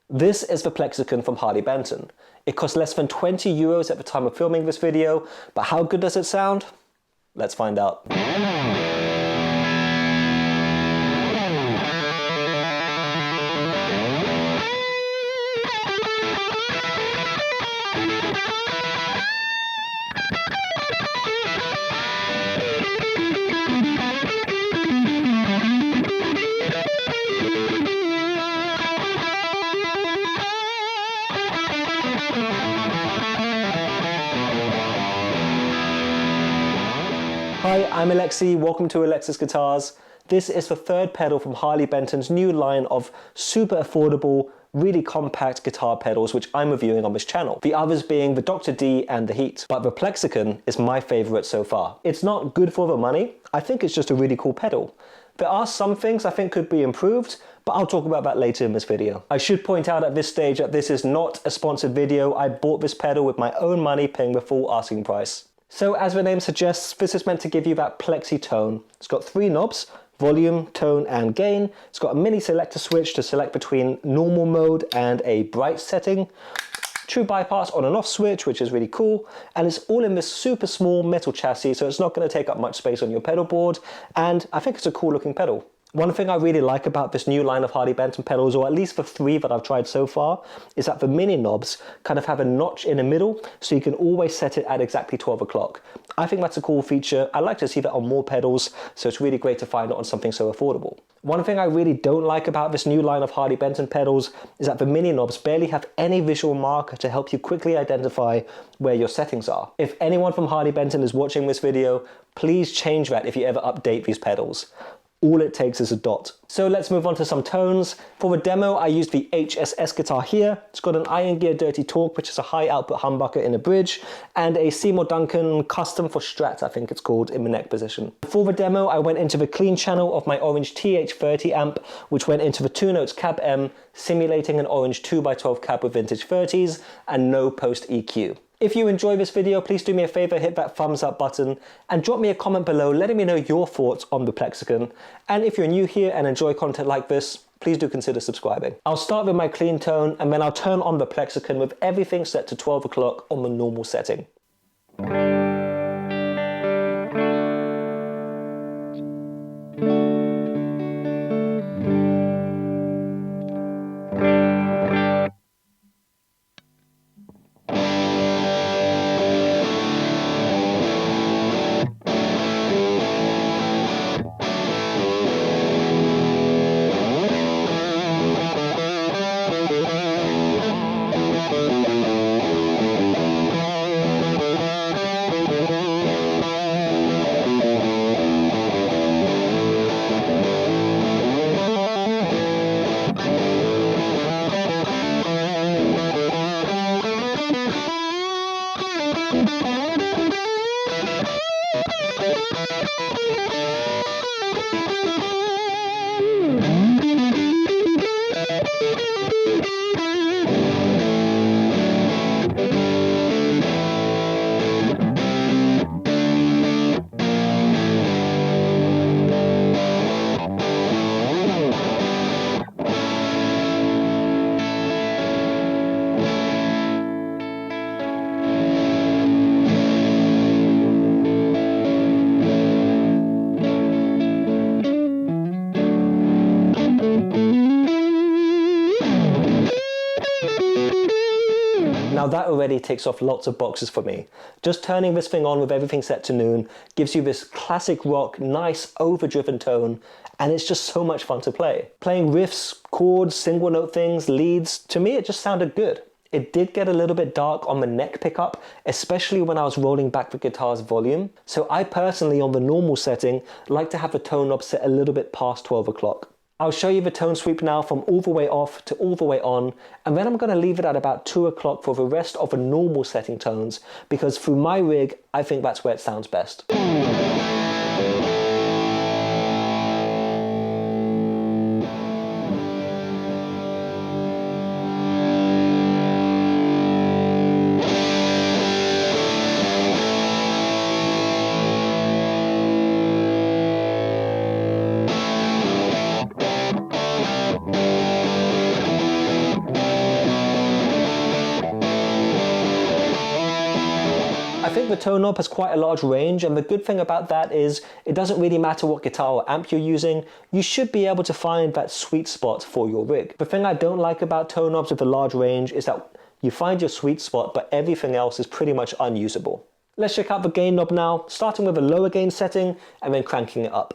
This is the Plexicon from Harley Benton. It costs less than 20 euros at the time of filming this video, but how good does it sound? Let's find out. Hi, I'm Alexis, welcome to Alexis Guitars. This is the third pedal from Harley Benton's new line of super affordable, really compact guitar pedals which I'm reviewing on this channel. The others being the Dr. D and the Heat, but the Plexicon is my favourite so far. It's not good for the money, I think it's just a really cool pedal. There are some things I think could be improved, but I'll talk about that later in this video. I should point out at this stage that this is not a sponsored video. I bought this pedal with my own money, paying the full asking price. So as the name suggests, this is meant to give you that plexi tone. It's got three knobs: volume, tone and gain. It's got a mini selector switch to select between normal mode and a bright setting. True bypass on and off switch, which is really cool. And it's all in this super small metal chassis, so it's not going to take up much space on your pedal board. And I think it's a cool looking pedal. One thing I really like about this new line of Harley Benton pedals, or at least the three that I've tried so far, is that the mini knobs kind of have a notch in the middle, so you can always set it at exactly 12 o'clock. I think that's a cool feature. I like to see that on more pedals, so it's really great to find it on something so affordable. One thing I really don't like about this new line of Harley Benton pedals is that the mini knobs barely have any visual marker to help you quickly identify where your settings are. If anyone from Harley Benton is watching this video, please change that if you ever update these pedals. All it takes is a dot. So let's move on to some tones. For the demo, I used the HSS guitar here. It's got an Iron Gear Dirty Talk, which is a high output humbucker in a bridge, and a Seymour Duncan custom for Strat, I think it's called, in the neck position. For the demo, I went into the clean channel of my Orange TH30 amp, which went into the 2 notes cab M, simulating an Orange 2x12 cab with vintage 30s, and no post EQ. If you enjoy this video, please do me a favor, hit that thumbs up button and drop me a comment below letting me know your thoughts on the Plexicon. And if you're new here and enjoy content like this, please do consider subscribing. I'll start with my clean tone and then I'll turn on the Plexicon with everything set to 12 o'clock on the normal setting. Now that already ticks off lots of boxes for me. Just turning this thing on with everything set to noon gives you this classic rock, nice overdriven tone, and it's just so much fun to play. Playing riffs, chords, single note things, leads, to me it just sounded good. It did get a little bit dark on the neck pickup, especially when I was rolling back the guitar's volume. So I personally, on the normal setting, like to have the tone knob set a little bit past 12 o'clock. I'll show you the tone sweep now from all the way off to all the way on, and then I'm going to leave it at about 2 o'clock for the rest of the normal setting tones, because through my rig, I think that's where it sounds best. I think the tone knob has quite a large range, and the good thing about that is it doesn't really matter what guitar or amp you're using, you should be able to find that sweet spot for your rig. The thing I don't like about tone knobs with a large range is that you find your sweet spot, but everything else is pretty much unusable. Let's check out the gain knob now, starting with a lower gain setting and then cranking it up.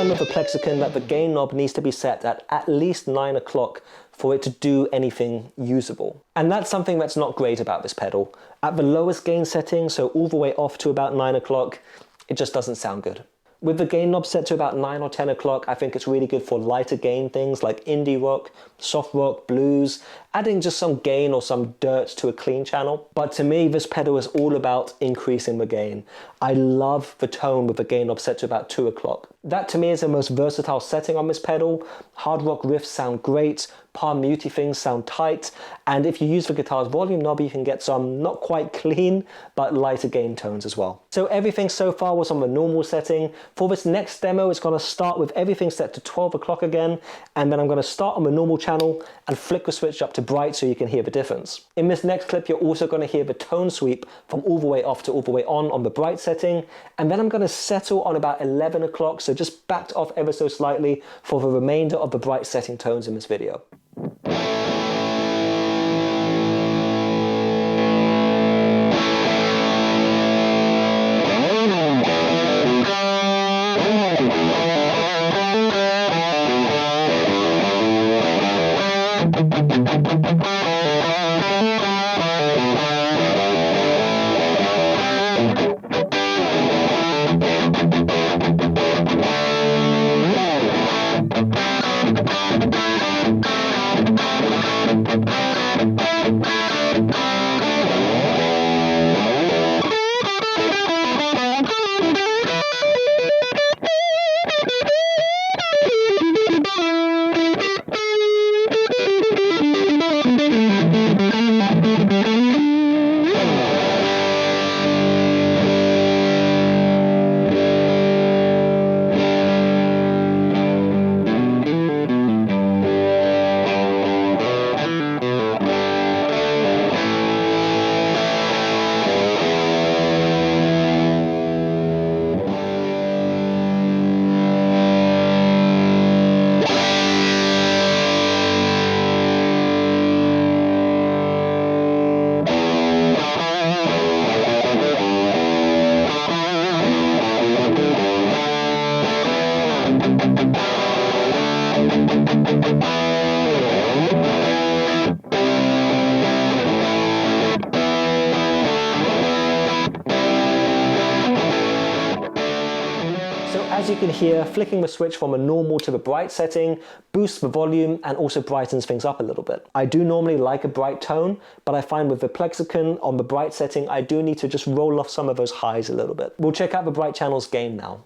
With the Plexicon that the gain knob needs to be set at least 9 o'clock for it to do anything usable. And that's something that's not great about this pedal. At the lowest gain setting, so all the way off to about 9 o'clock, it just doesn't sound good. With the gain knob set to about 9 or 10 o'clock, I think it's really good for lighter gain things like indie rock, soft rock, blues, adding just some gain or some dirt to a clean channel. But to me, this pedal is all about increasing the gain. I love the tone with the gain knob set to about 2 o'clock. That to me is the most versatile setting on this pedal. Hard rock riffs sound great, palm muty things sound tight, and if you use the guitar's volume knob, you can get some not quite clean, but lighter gain tones as well. So everything so far was on the normal setting. For this next demo, it's gonna start with everything set to 12 o'clock again, and then I'm gonna start on the normal channel and flick the switch up to bright so you can hear the difference. In this next clip, you're also gonna hear the tone sweep from all the way off to all the way on the bright setting, and then I'm gonna settle on about 11 o'clock, so just backed off ever so slightly for the remainder of the bright setting tones in this video. As you can hear, flicking the switch from a normal to the bright setting boosts the volume and also brightens things up a little bit. I do normally like a bright tone, but I find with the Plexicon on the bright setting, I do need to just roll off some of those highs a little bit. We'll check out the bright channel's gain now.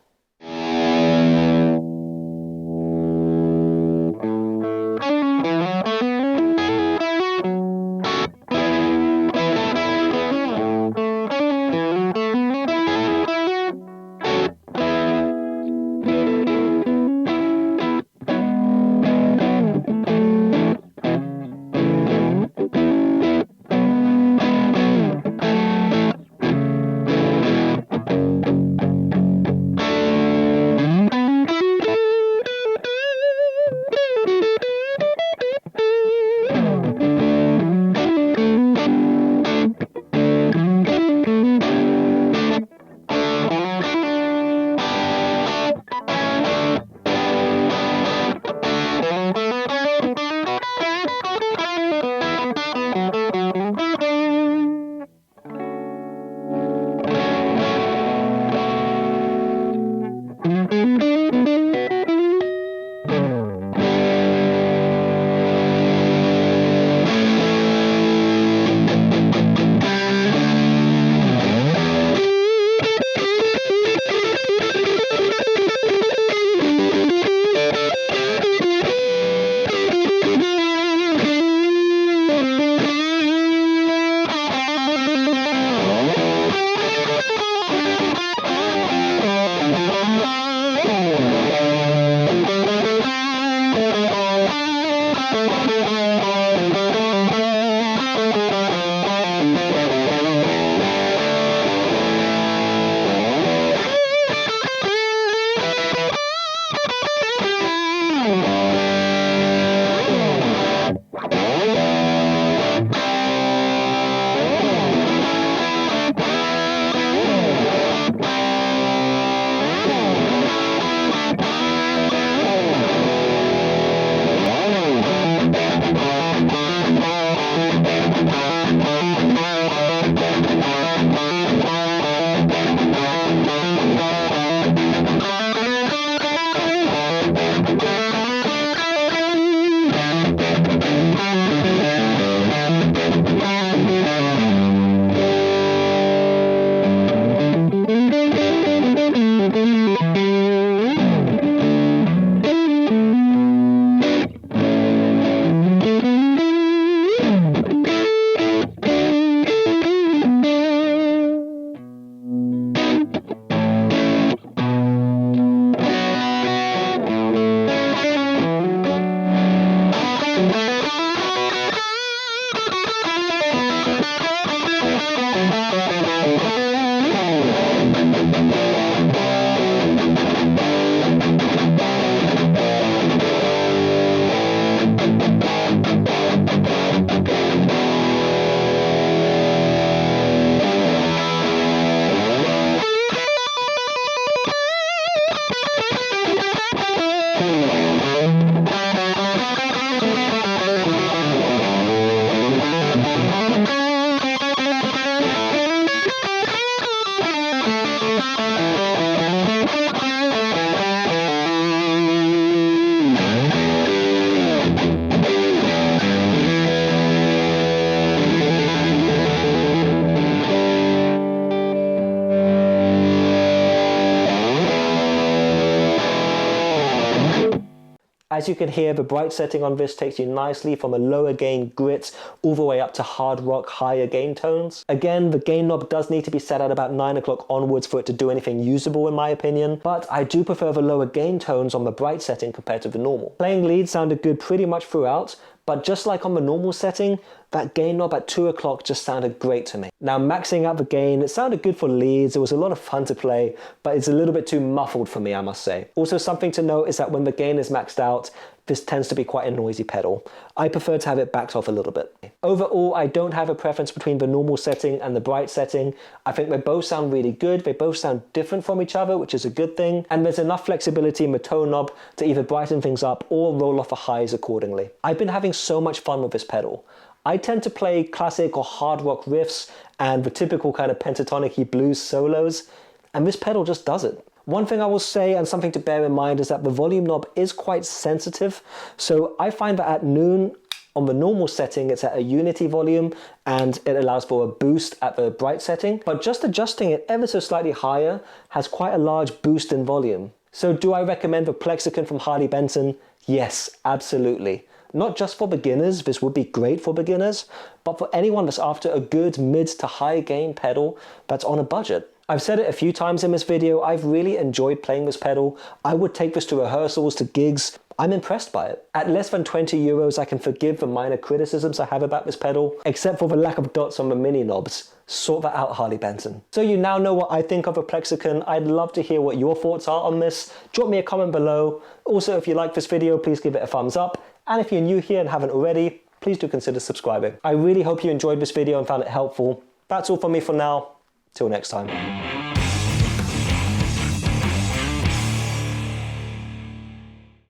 As you can hear, the bright setting on this takes you nicely from a lower gain grit all the way up to hard rock higher gain tones. Again, the gain knob does need to be set at about 9 o'clock onwards for it to do anything usable in my opinion, but I do prefer the lower gain tones on the bright setting compared to the normal. Playing lead sounded good pretty much throughout, but just like on the normal setting, that gain knob at 2 o'clock just sounded great to me. Now maxing out the gain, it sounded good for leads, it was a lot of fun to play, but it's a little bit too muffled for me, I must say. Also something to note is that when the gain is maxed out, this tends to be quite a noisy pedal. I prefer to have it backed off a little bit. Overall, I don't have a preference between the normal setting and the bright setting. I think they both sound really good. They both sound different from each other, which is a good thing. And there's enough flexibility in the tone knob to either brighten things up or roll off the highs accordingly. I've been having so much fun with this pedal. I tend to play classic or hard rock riffs and the typical kind of pentatonic-y blues solos, and this pedal just does it. One thing I will say, and something to bear in mind, is that the volume knob is quite sensitive. So I find that at noon, on the normal setting, it's at a unity volume and it allows for a boost at the bright setting. But just adjusting it ever so slightly higher has quite a large boost in volume. So do I recommend the Plexicon from Harley Benton? Yes, absolutely. Not just for beginners, this would be great for beginners, but for anyone that's after a good mid to high gain pedal that's on a budget. I've said it a few times in this video, I've really enjoyed playing this pedal. I would take this to rehearsals, to gigs. I'm impressed by it. At less than 20 euros, I can forgive the minor criticisms I have about this pedal, except for the lack of dots on the mini knobs. Sort that out, Harley Benton. So you now know what I think of a Plexicon. I'd love to hear what your thoughts are on this. Drop me a comment below. Also, if you like this video, please give it a thumbs up. And if you're new here and haven't already, please do consider subscribing. I really hope you enjoyed this video and found it helpful. That's all from me for now. Till next time.